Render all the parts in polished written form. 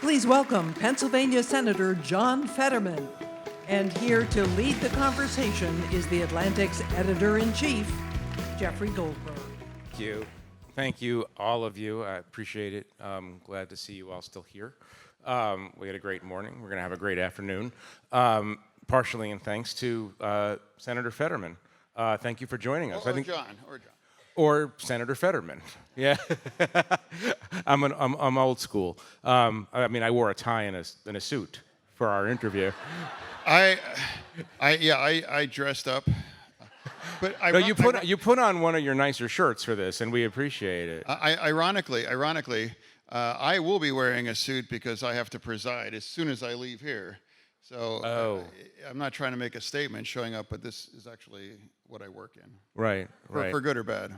Please welcome Pennsylvania Senator John Fetterman. And here to lead the conversation is the Atlantic's editor-in-chief, Jeffrey Goldberg. Thank you. Thank you, all of you. I appreciate it. Glad to see you all still here. We had a great morning. We're going to have a great afternoon, partially in thanks to Senator Fetterman. Thank you for joining us. John. Or Senator Fetterman. Yeah, I'm old school. I mean, I wore a tie and a suit for our interview. I dressed up. But no, you put on one of your nicer shirts for this, and we appreciate it. Ironically, I will be wearing a suit because I have to preside as soon as I leave here. So I'm not trying to make a statement showing up, but this is actually what I work in. Right. For good or bad.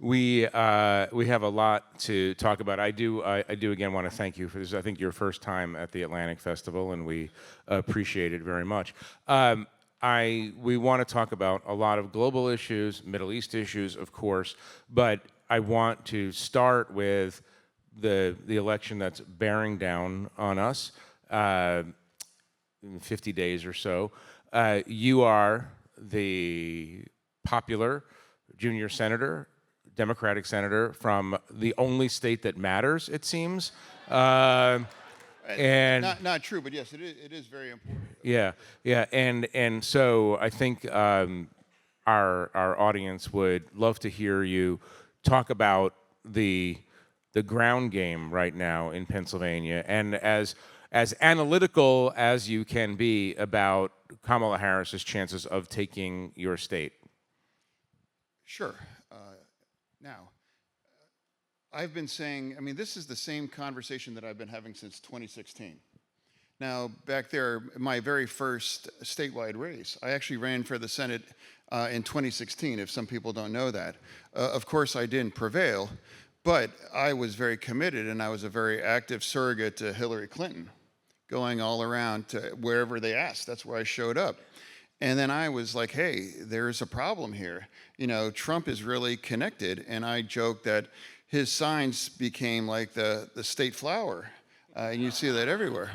We have a lot to talk about. I do again want to thank you for this. I think your first time at the Atlantic Festival, and we appreciate it very much. We want to talk about a lot of global issues, Middle East issues, of course, but I want to start with the election that's bearing down on us. 50 days or so. You are the popular junior senator, Democratic senator from the only state that matters, it seems. And not true, but yes, it is very important. Yeah, and so I think our audience would love to hear you talk about the ground game right now in Pennsylvania, and as analytical as you can be about Kamala Harris's chances of taking your state. Sure. Now, I've been saying, this is the same conversation that I've been having since 2016. Now, back there, my very first statewide race, I actually ran for the Senate in 2016, if some people don't know that. Of course, I didn't prevail, but I was very committed, and I was a very active surrogate to Hillary Clinton, going all around to wherever they asked. That's where I showed up. And then I was like, hey, there's a problem here. Trump is really connected, and I joked that his signs became like the state flower, and you see that everywhere.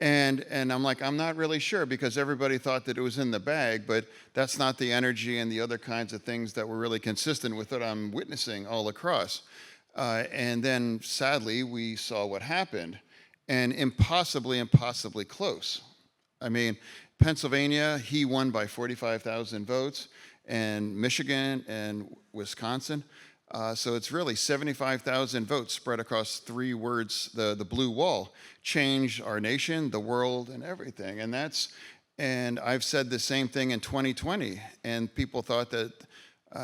And I'm like, I'm not really sure, because everybody thought that it was in the bag, but that's not the energy and the other kinds of things that were really consistent with what I'm witnessing all across. And then, sadly, we saw what happened, and impossibly close. Pennsylvania, he won by 45,000 votes, and Michigan and Wisconsin. So it's really 75,000 votes spread across 3 words, the blue wall, changed our nation, the world, and everything. And I've said the same thing in 2020, and people thought that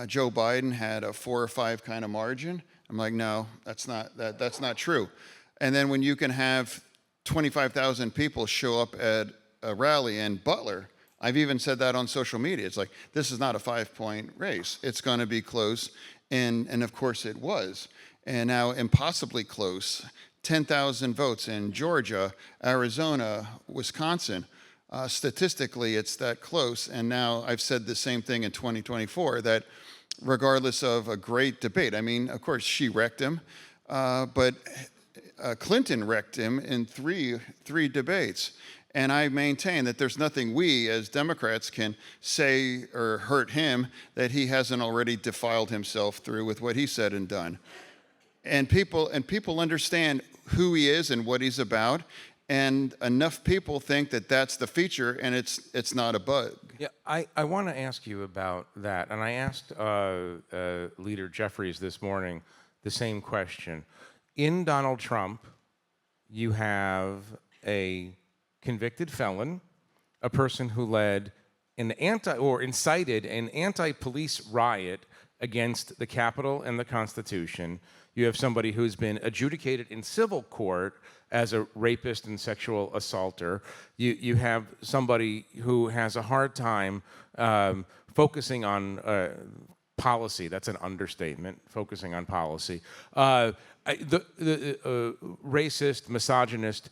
Joe Biden had a 4 or 5 kind of margin. I'm like, no, that's not true. And then when you can have 25,000 people show up at a rally in Butler, I've even said that on social media. It's like, this is not a 5-point race. It's going to be close. And of course it was. And now impossibly close, 10,000 votes in Georgia, Arizona, Wisconsin. Statistically, it's that close. And now I've said the same thing in 2024, that regardless of a great debate, of course she wrecked him, but Clinton wrecked him in three debates. And I maintain that there's nothing we as Democrats can say or hurt him that he hasn't already defiled himself through with what he said and done. And people understand who he is and what he's about. And enough people think that that's the feature, and it's not a bug. Yeah, I want to ask you about that. And I asked Leader Jeffries this morning the same question. In Donald Trump, you have a convicted felon, a person who led incited an anti-police riot against the Capitol and the Constitution. You have somebody who's been adjudicated in civil court as a rapist and sexual assaulter. You have somebody who has a hard time focusing on policy. That's an understatement, focusing on policy. Racist, misogynist.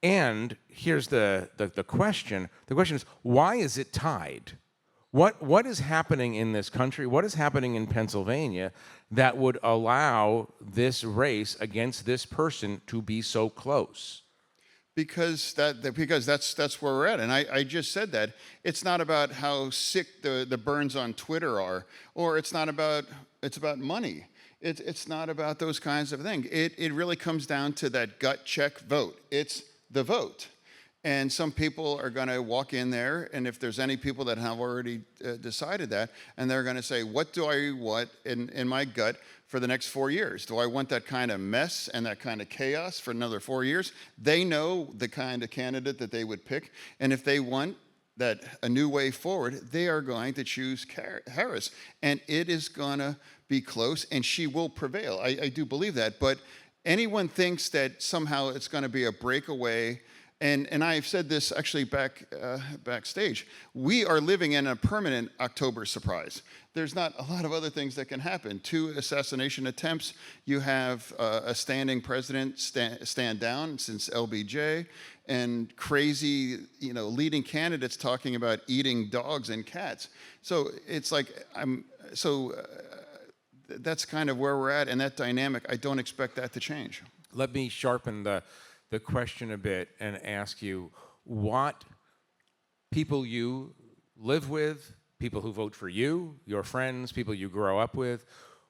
And here's the question. The question is, why is it tied? What is happening in this country? What is happening in Pennsylvania that would allow this race against this person to be so close? Because that's where we're at, and I just said that it's not about how sick the burns on Twitter are, or it's about money. It's not about those kinds of things. It really comes down to that gut check vote. It's the vote. And some people are going to walk in there, and if there's any people that have already decided that, and they're going to say, what do I want in my gut for the next 4 years? Do I want that kind of mess and that kind of chaos for another 4 years? They know the kind of candidate that they would pick, and if they want that a new way forward, they are going to choose Harris, and it is going to be close, and she will prevail. I do believe that, but anyone thinks that somehow it's going to be a breakaway. And I've said this actually backstage. We are living in a permanent October surprise. There's not a lot of other things that can happen. 2 assassination attempts. You have a standing president stand down since LBJ, and crazy, leading candidates talking about eating dogs and cats. So it's like that's kind of where we're at, and that dynamic. I don't expect that to change. Let me sharpen the question a bit and ask you what people you live with, people who vote for you, your friends, people you grow up with,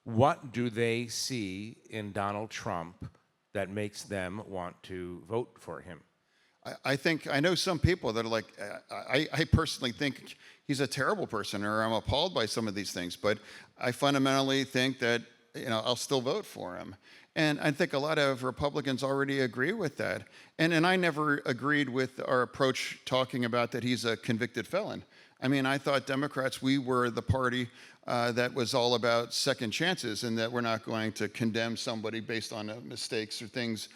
what do they see in Donald Trump that makes them want to vote for him? I know some people that are like, I personally think he's a terrible person, or I'm appalled by some of these things, but I fundamentally think that I'll still vote for him. And I think a lot of Republicans already agree with that. And I never agreed with our approach talking about that he's a convicted felon. I mean, I thought Democrats, we were the party that was all about second chances, and that we're not going to condemn somebody based on mistakes or things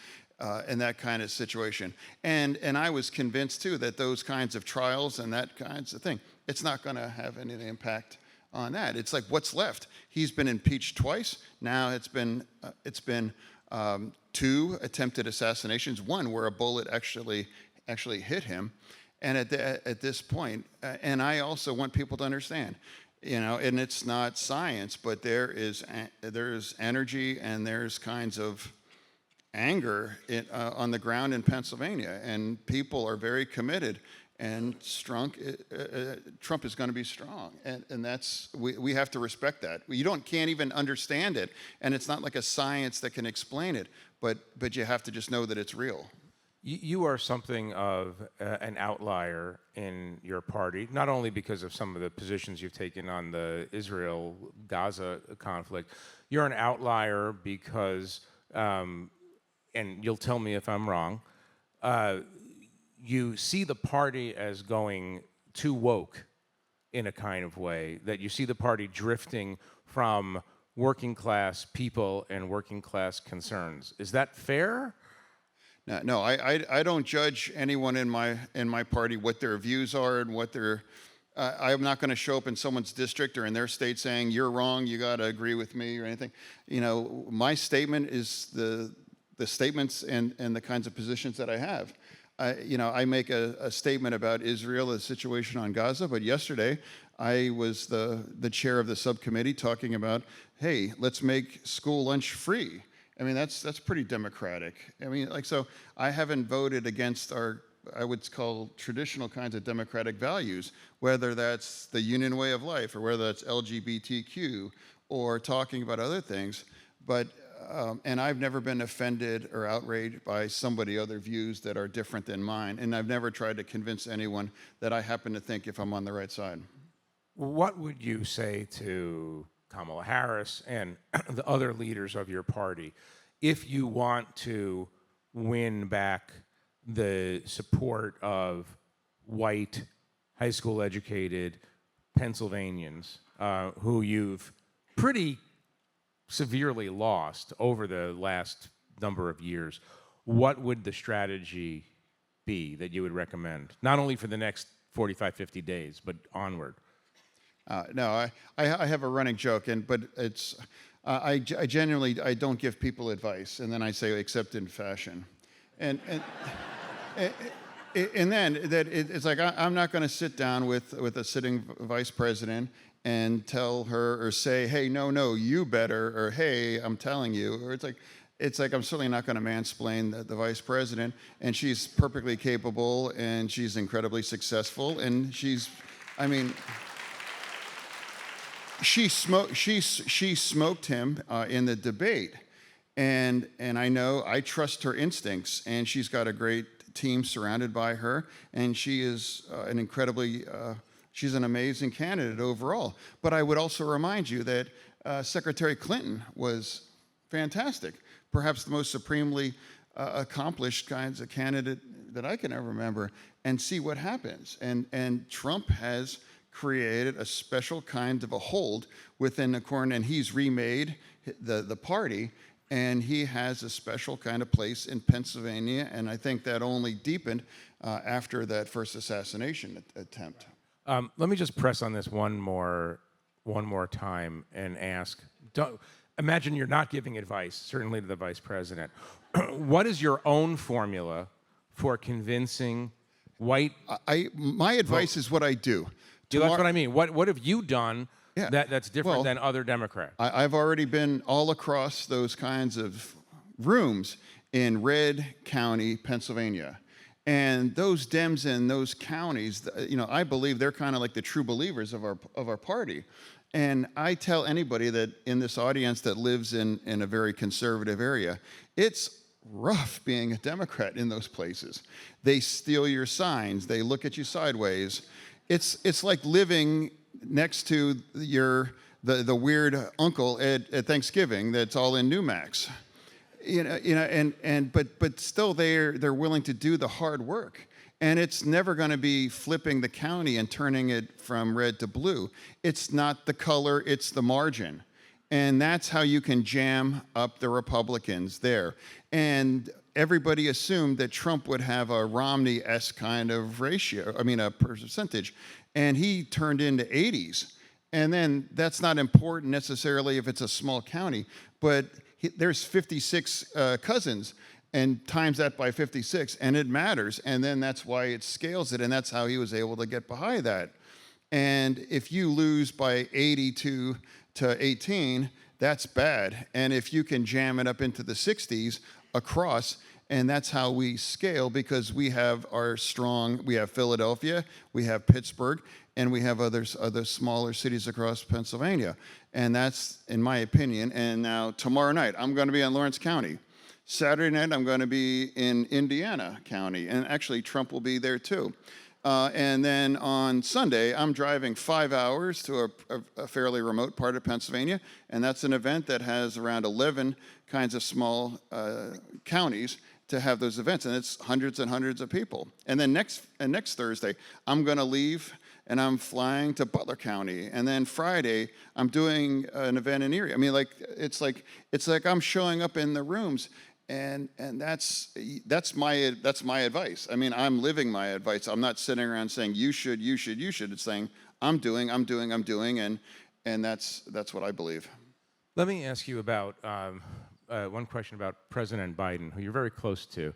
in that kind of situation. And I was convinced, too, that those kinds of trials and that kinds of thing, it's not going to have any impact on that. It's like, what's left? He's been impeached twice. Now it's been 2 attempted assassinations, one where a bullet actually hit him. And at this point, and I also want people to understand, and it's not science, but there's energy and there's kinds of anger on the ground in Pennsylvania, and people are very committed. And Trump is going to be strong, and that's we have to respect that. Can't even understand it, and it's not like a science that can explain it. But you have to just know that it's real. You are something of an outlier in your party, not only because of some of the positions you've taken on the Israel-Gaza conflict. You're an outlier because, and you'll tell me if I'm wrong. You see the party as going too woke in a kind of way, that you see the party drifting from working class people and working class concerns. Is that fair? No, I don't judge anyone in my party what their views are and what their. I'm not going to show up in someone's district or in their state saying you're wrong, you got to agree with me or anything. My statement is the statements and the kinds of positions that I have. I make a statement about Israel, the situation on Gaza, but yesterday I was the chair of the subcommittee talking about, hey, let's make school lunch free. I mean, that's pretty democratic. I mean, so I haven't voted against I would call traditional kinds of democratic values, whether that's the union way of life or whether that's LGBTQ or talking about other things. But and I've never been offended or outraged by somebody other views that are different than mine. And I've never tried to convince anyone that I happen to think if I'm on the right side. What would you say to Kamala Harris and the other leaders of your party if you want to win back the support of white, high school educated Pennsylvanians who you've pretty severely lost over the last number of years? What would the strategy be that you would recommend, not only for the next 45, 50 days, but onward? No, I have a running joke, but it's I genuinely don't give people advice, and then I say except in fashion, and And then it's like I'm not going to sit down with a sitting vice president and tell her or say, hey, no, you better, or hey, I'm telling you, or it's like I'm certainly not going to mansplain the vice president, and she's perfectly capable and she's incredibly successful, and I mean, she smoked him in the debate, and I trust her instincts, and she's got a great team surrounded by her, and she is she's an amazing candidate overall. But I would also remind you that Secretary Clinton was fantastic, perhaps the most supremely accomplished kinds of candidate that I can ever remember, and see what happens. And Trump has created a special kind of a hold within the corner, and he's remade the party, and he has a special kind of place in Pennsylvania, and I think that only deepened after that first assassination attempt. Let me just press on this one more time and ask. Imagine you're not giving advice, certainly to the vice president. What is your own formula for convincing white? My advice is what I do. That's what I mean. What have you done that's different than other Democrats? I've already been all across those kinds of rooms in Red County, Pennsylvania. And those Dems in those counties, I believe they're kind of like the true believers of our party. And I tell anybody that in this audience that lives in a very conservative area, it's rough being a Democrat in those places. They steal your signs. They look at you sideways. It's like living next to the weird uncle at Thanksgiving that's all in Newmax. But still they're willing to do the hard work. And it's never going to be flipping the county and turning it from red to blue. It's not the color, it's the margin. And that's how you can jam up the Republicans there. And everybody assumed that Trump would have a Romney-esque kind of a percentage. And he turned into 80s. And then that's not important necessarily if it's a small county, but there's 56 cousins, and times that by 56, and it matters. And then that's why it scales it, and that's how he was able to get behind that. And if you lose by 82 to 18, that's bad. And if you can jam it up into the 60s across, and that's how we scale, because we have we have Philadelphia, we have Pittsburgh, and we have other smaller cities across Pennsylvania. And that's, in my opinion. And now tomorrow night, I'm going to be in Lawrence County. Saturday night, I'm going to be in Indiana County, and actually Trump will be there too. And then on Sunday, I'm driving 5 hours to a fairly remote part of Pennsylvania, and that's an event that has around 11 kinds of small counties to have those events, and it's hundreds and hundreds of people. And then next Thursday, I'm going to leave, and I'm flying to Butler County, and then Friday, I'm doing an event in Erie. I mean, it's like I'm showing up in the rooms. And that's my advice. I mean, I'm living my advice. I'm not sitting around saying you should. It's saying I'm doing, and that's what I believe. Let me ask you about one question about President Biden, who you're very close to.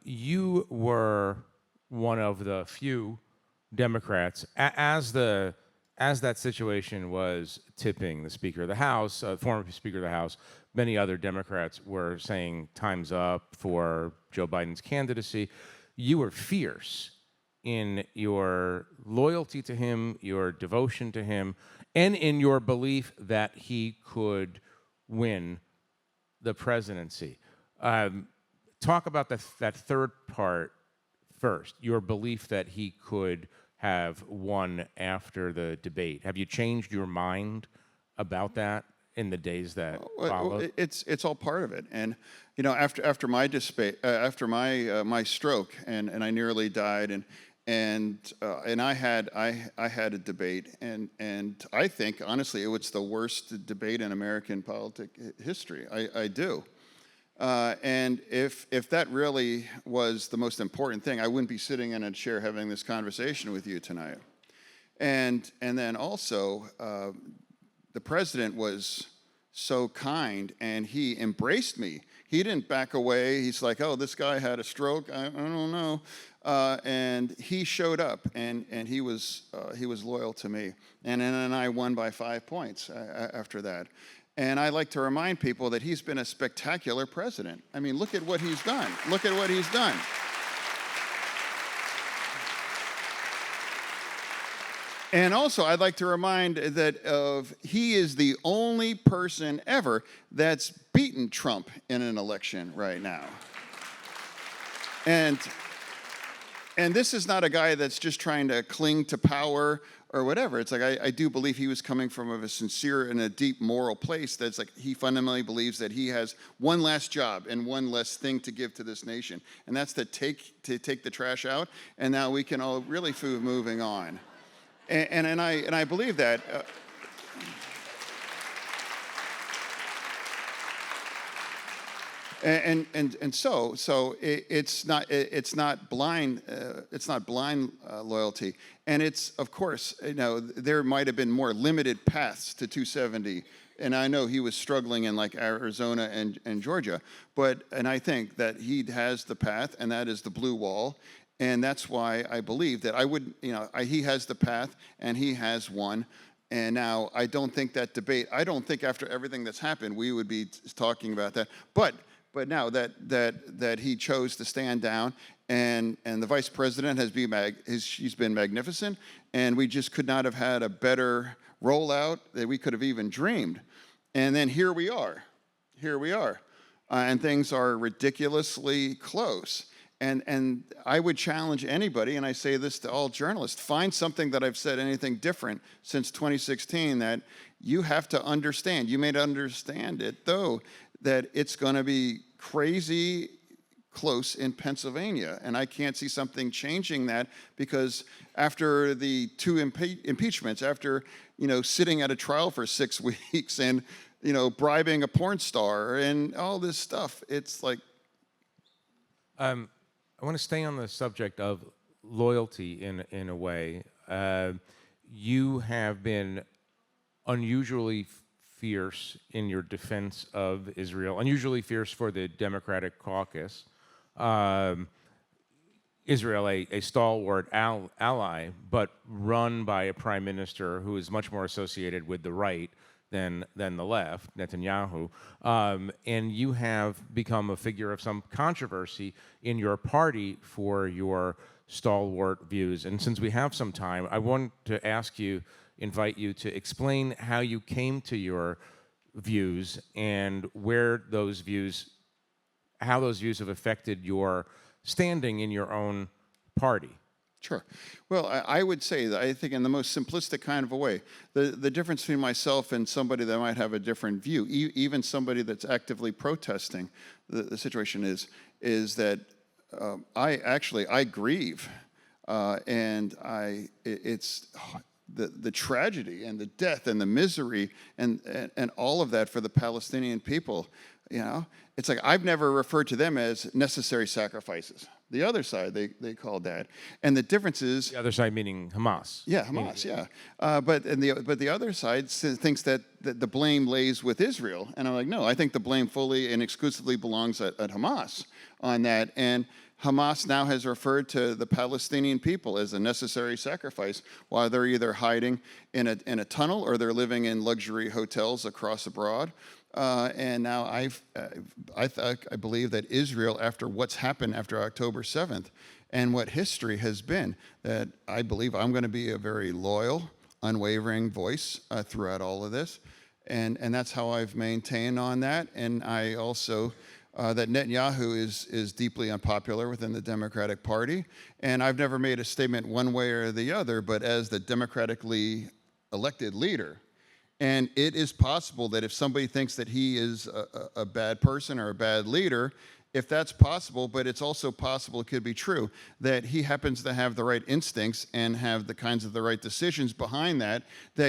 You were one of the few Democrats as that situation was tipping. The Speaker of the House, former Speaker of the House. Many other Democrats were saying time's up for Joe Biden's candidacy. You were fierce in your loyalty to him, your devotion to him, and in your belief that he could win the presidency. Talk about that third part first, your belief that he could have won after the debate. Have you changed your mind about that in the days that followed? It's all part of it. And after my my stroke, and I nearly died, and I had a debate, and I think honestly it was the worst debate in American history. I do. And if that really was the most important thing, I wouldn't be sitting in a chair having this conversation with you tonight. And then also, the president was so kind, and he embraced me. He didn't back away. He's like, oh, this guy had a stroke. I don't know. And he showed up, and he was loyal to me. And then I won by 5 points after that. And I like to remind people that he's been a spectacular president. I mean, look at what he's done. Look at what he's done. And also, I'd like to remind that he is the only person ever that's beaten Trump in an election right now. And this is not a guy that's just trying to cling to power or whatever. It's like I do believe he was coming from a sincere and a deep moral place. That's like he fundamentally believes that he has one last job and one less thing to give to this nation, and that's to take the trash out. And now we can all really move moving on. And I believe that. So it's not blind loyalty, and it's, of course, there might have been more limited paths to 270, and I know he was struggling in like Arizona and Georgia, and I think that he has the path, and that is the blue wall. And that's why I believe that he has the path and he has won. And now I don't think that debate, I don't think after everything that's happened, we would be talking about that. But now that he chose to stand down, and the vice president she's been magnificent, and we just could not have had a better rollout that we could have even dreamed. And then here we are, and things are ridiculously close. And I would challenge anybody, and I say this to all journalists, find something that I've said anything different since 2016 that you have to understand. You may not understand it, though, that it's going to be crazy close in Pennsylvania. And I can't see something changing that, because after the two impeachments, after sitting at a trial for 6 weeks and bribing a porn star and all this stuff, it's like... I want to stay on the subject of loyalty in a way. You have been unusually fierce in your defense of Israel, unusually fierce for the Democratic caucus. Israel, a stalwart ally, but run by a prime minister who is much more associated with the right than the left, Netanyahu, and you have become a figure of some controversy in your party for your stalwart views. And since we have some time, I want to invite you to explain how you came to your views and how those views have affected your standing in your own party. Sure. Well, I would say that I think in the most simplistic kind of a way, the difference between myself and somebody that might have a different view, even somebody that's actively protesting the situation is that I grieve, and it's the tragedy and the death and the misery and all of that for the Palestinian people. It's like I've never referred to them as necessary sacrifices. The other side, they call that. And the difference is... The other side meaning Hamas. Yeah, Hamas, yeah. But the other side thinks that the blame lays with Israel. And I'm like, no, I think the blame fully and exclusively belongs at Hamas on that. And Hamas now has referred to the Palestinian people as a necessary sacrifice, while they're either hiding in a tunnel or they're living in luxury hotels across abroad. And now I believe that Israel, after what's happened after October 7th and what history has been, that I believe I'm going to be a very loyal, unwavering voice throughout all of this. And that's how I've maintained on that. And I also, that Netanyahu is deeply unpopular within the Democratic Party. And I've never made a statement one way or the other, but as the democratically elected leader, and it is possible that if somebody thinks that he is a bad person or a bad leader, if that's possible, but it's also possible, it could be true, that he happens to have the right instincts and have the right decisions behind that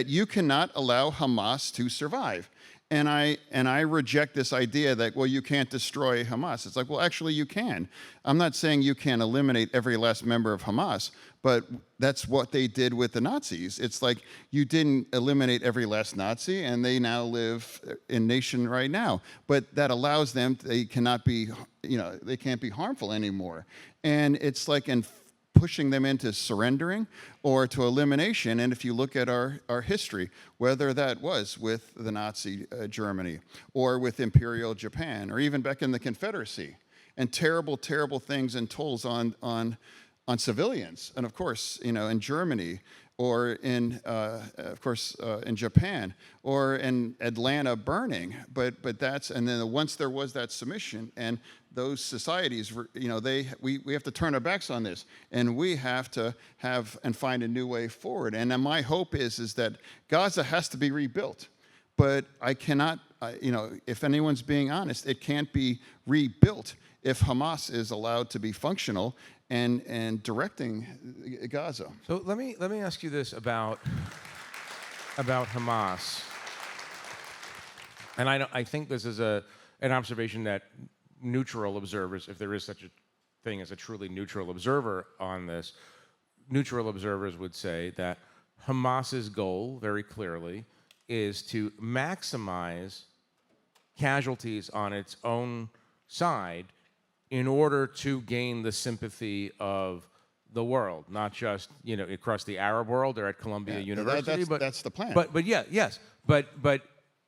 you cannot allow Hamas to survive. And I reject this idea that, well, you can't destroy Hamas. It's like, well, actually you can. I'm not saying you can eliminate every last member of Hamas, but that's what they did with the Nazis. It's like you didn't eliminate every last Nazi, and they now live in nation right now. But that allows them, they cannot be, they can't be harmful anymore. And it's like pushing them into surrendering or to elimination. And if you look at our history, whether that was with the Nazi Germany or with Imperial Japan or even back in the Confederacy, and terrible, terrible things and tolls on civilians. And of course, in Germany or in, in Japan or in Atlanta burning. But that's, and then once there was that submission and those societies, we have to turn our backs on this, and we have to have and find a new way forward. And then my hope is that Gaza has to be rebuilt, but I cannot, if anyone's being honest, it can't be rebuilt if Hamas is allowed to be functional and directing Gaza. So let me ask you this about Hamas, and I think this is an observation that neutral observers, if there is such a thing as a truly neutral observer on this, neutral observers would say that Hamas's goal, very clearly, is to maximize casualties on its own side in order to gain the sympathy of the world, not just across the Arab world or at Columbia University. That's the plan. But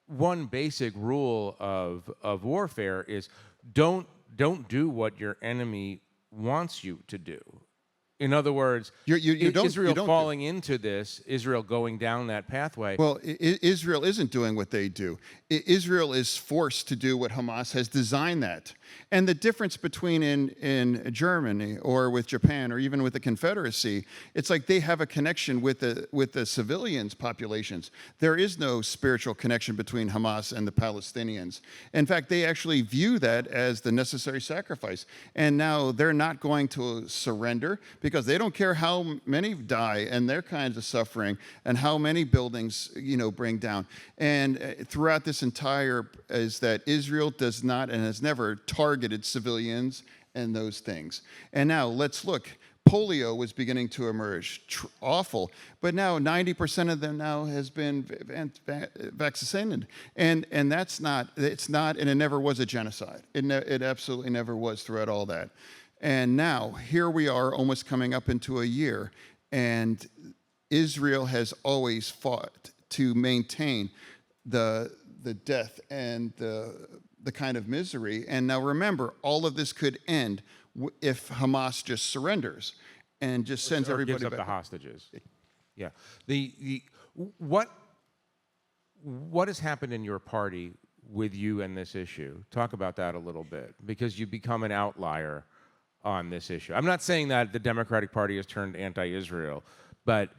one basic rule of warfare is don't do what your enemy wants you to do. In other words, Israel falling into this, Israel going down that pathway. Well, Israel isn't doing what they do. Israel is forced to do what Hamas has designed that. And the difference between in Germany or with Japan or even with the Confederacy, it's like they have a connection with the civilians' populations. There is no spiritual connection between Hamas and the Palestinians. In fact, they actually view that as the necessary sacrifice. And now they're not going to surrender because they don't care how many die and their kinds of suffering and how many buildings bring down. And throughout this entire is that Israel does not and has never targeted civilians and those things. And now let's look. Polio was beginning to emerge, awful, but now 90% of them now has been vaccinated, and it's not, and it never was a genocide. It absolutely never was throughout all that. And now here we are, almost coming up into a year, and Israel has always fought to maintain the death and the kind of misery. And now remember, all of this could end if Hamas just surrenders and just sends everybody gives up back. The hostages. Yeah. What has happened in your party with you and this issue? Talk about that a little bit, because you've become an outlier on this issue. I'm not saying that the Democratic Party has turned anti-Israel, but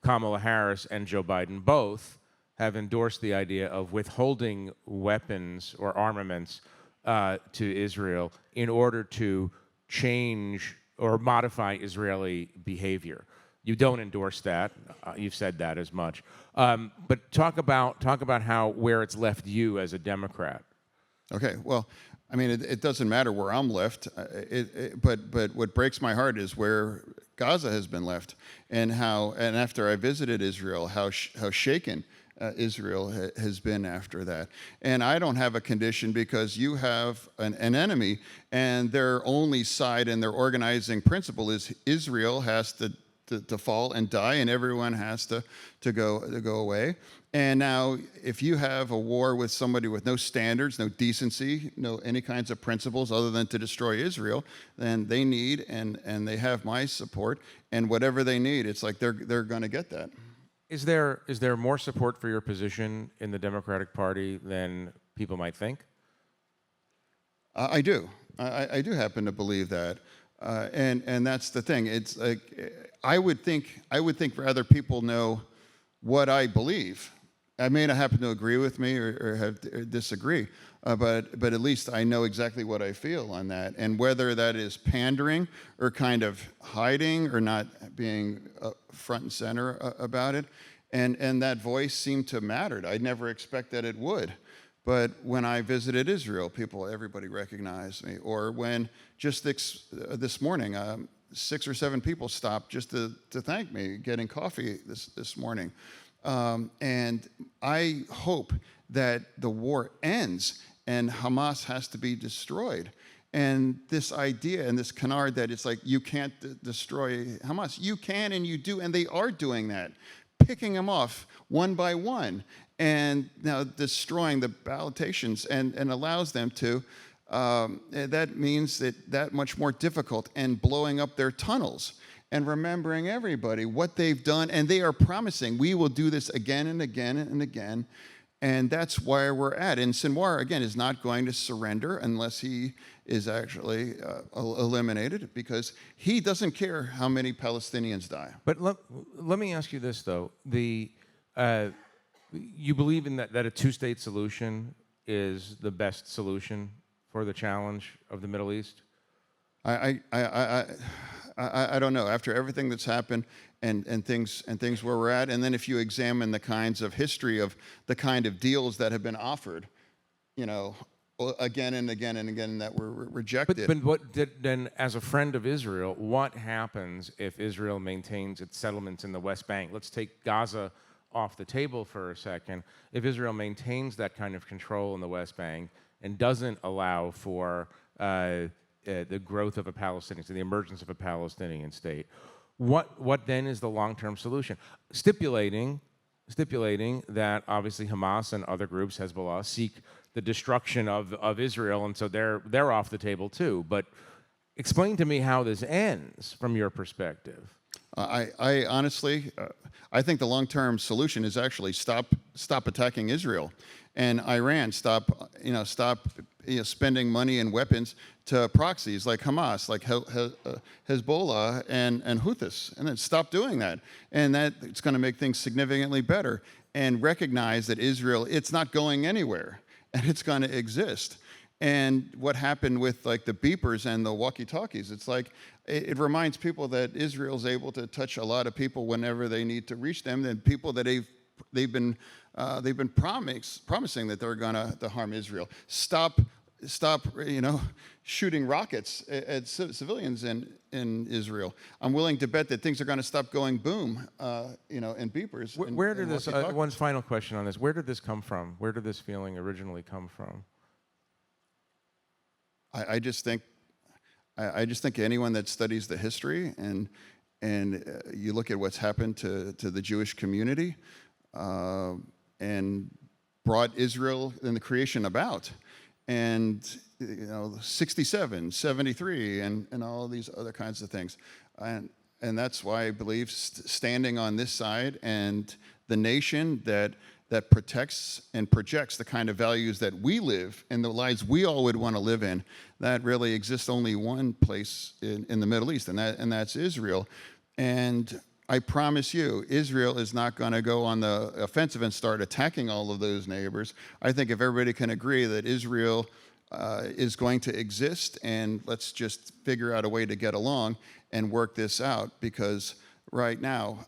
Kamala Harris and Joe Biden both have endorsed the idea of withholding weapons or armaments to Israel in order to change or modify Israeli behavior. You don't endorse that. You've said that as much. But talk about where it's left you as a Democrat. Okay, well, I mean, it doesn't matter where I'm left, but what breaks my heart is where Gaza has been left, and after I visited Israel, how shaken Israel has been after that. And I don't have a condition because you have an enemy, and their only side and their organizing principle is Israel has to fall and die, and everyone has to go away. And now, if you have a war with somebody with no standards, no decency, no any kinds of principles other than to destroy Israel, then they need and they have my support. And whatever they need, it's like they're going to get that. Is there more support for your position in the Democratic Party than people might think? I do. I do happen to believe that, and that's the thing. It's like I would think rather people know what I believe. I may not happen to agree with me or disagree, but at least I know exactly what I feel on that. And whether that is pandering or kind of hiding or not being front and center about it, And that voice seemed to matter. I never expected it would. But when I visited Israel, everybody recognized me. Or when just this morning, 6 or 7 people stopped just to thank me, getting coffee this morning. And I hope that the war ends and Hamas has to be destroyed. And this idea and this canard that it's like you can't destroy Hamas. You can and you do, and they are doing that, picking them off one by one, and now destroying the palpitations and allows them to, that means that much more difficult, and blowing up their tunnels and remembering everybody, what they've done, and they are promising, we will do this again and again and again. And that's where we're at. And Sinwar, again, is not going to surrender unless he is actually eliminated, because he doesn't care how many Palestinians die. But let me ask you this, though. You believe in that a two-state solution is the best solution for the challenge of the Middle East? I don't know. After everything that's happened and things where we're at, and then if you examine the kinds of history of the kind of deals that have been offered, again and again and again that were rejected. But then, as a friend of Israel, what happens if Israel maintains its settlements in the West Bank? Let's take Gaza off the table for a second. If Israel maintains that kind of control in the West Bank and doesn't allow for the growth of a Palestinian, so the emergence of a Palestinian state, what then is the long-term solution? Stipulating that obviously Hamas and other groups, Hezbollah, seek the destruction of Israel, and so they're off the table too. But explain to me how this ends from your perspective. I honestly, I think the long-term solution is actually stop attacking Israel, and Iran stop spending money and weapons to proxies like Hamas, like Hezbollah and Houthis, and then stop doing that. And that it's going to make things significantly better. And recognize that Israel, it's not going anywhere, and it's going to exist. And what happened with like the beepers and the walkie-talkies, it's like it reminds people that Israel's able to touch a lot of people whenever they need to reach them, and people that they've been promising that they're going to harm Israel. Stop, shooting rockets at civilians in Israel. I'm willing to bet that things are going to stop going boom, and beepers. Where did this? One final question on this. Where did this come from? Where did this feeling originally come from? I just think anyone that studies the history and you look at what's happened to the Jewish community and brought Israel and the creation about, and 67, 73, and all these other kinds of things, and that's why I believe standing on this side and the nation that protects and projects the kind of values that we live and the lives we all would want to live in, that really exists only one place in the Middle East, and that's Israel. And I promise you, Israel is not going to go on the offensive and start attacking all of those neighbors. I think if everybody can agree that Israel is going to exist, and let's just figure out a way to get along and work this out, because right now,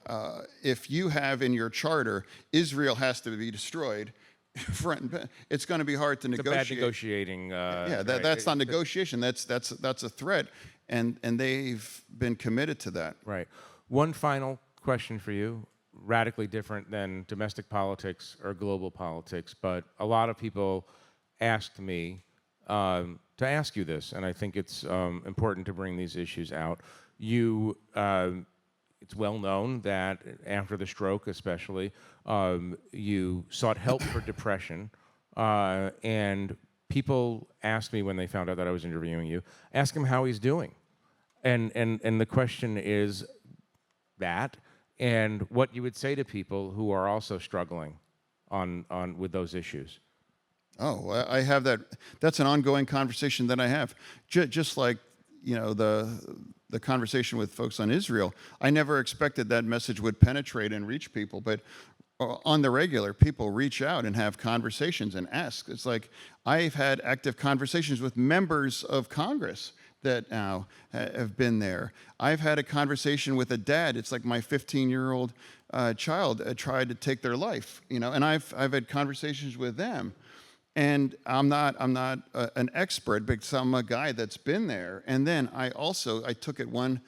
if you have in your charter, Israel has to be destroyed, front and back, it's going to be hard to negotiate. It's a bad negotiating. That's not negotiation. That's a threat, and they've been committed to that. Right. One final question for you, radically different than domestic politics or global politics, but a lot of people asked me to ask you this, and I think it's important to bring these issues out. It's well known that after the stroke especially, you sought help for depression, and people asked me when they found out that I was interviewing you, ask him how he's doing. And the question is that, and what you would say to people who are also struggling with those issues. Oh, I have that. That's an ongoing conversation that I have. Just like, the conversation with folks on Israel, I never expected that message would penetrate and reach people, but on the regular, people reach out and have conversations and ask. It's like I've had active conversations with members of Congress that now have been there. I've had a conversation with a dad. It's like my 15-year-old child tried to take their life, and I've had conversations with them. And I'm not an expert, because I'm a guy that's been there. And then I took it one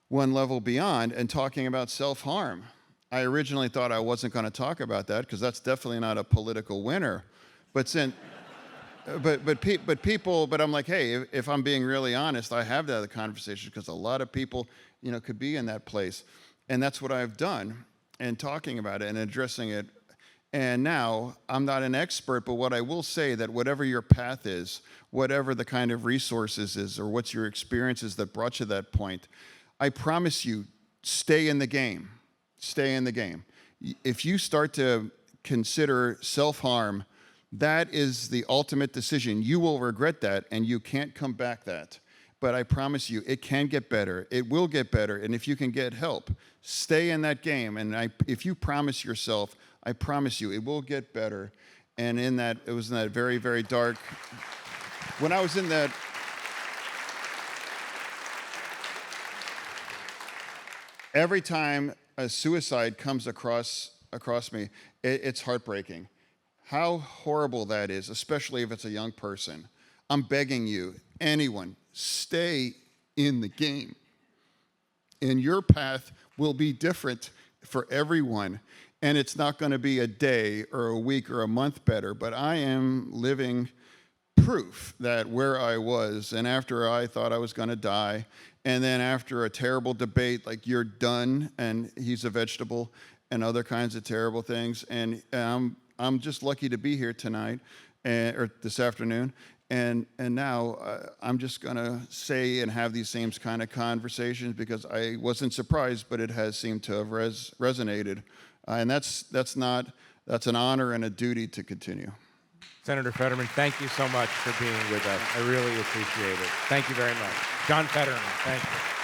level beyond and talking about self-harm. I originally thought I wasn't going to talk about that because that's definitely not a political winner. But since but I'm like, hey, if I'm being really honest, I have that conversation because a lot of people, could be in that place. And that's what I've done, and talking about it and addressing it. And now, I'm not an expert, but what I will say, that whatever your path is, whatever the kind of resources is, or what's your experiences that brought you to that point, I promise you, stay in the game. Stay in the game. If you start to consider self-harm, that is the ultimate decision. You will regret that, and you can't come back that. But I promise you, it can get better. It will get better, and if you can get help, stay in that game. And if you promise yourself, I promise you, it will get better. And it was in that very, very dark, when I was in that, every time a suicide comes across me, it's heartbreaking. How horrible that is, especially if it's a young person. I'm begging you, anyone, stay in the game. And your path will be different for everyone. And it's not going to be a day or a week or a month better, but I am living proof that where I was, and after I thought I was going to die, and then after a terrible debate like you're done and he's a vegetable and other kinds of terrible things, and I'm just lucky to be here tonight or this afternoon, and now I'm just going to say and have these same kind of conversations because I wasn't surprised, but it has seemed to have resonated. And that's an honor and a duty to continue. Senator Fetterman, thank you so much for being with us. I really appreciate it. Thank you very much. John Fetterman, thank you.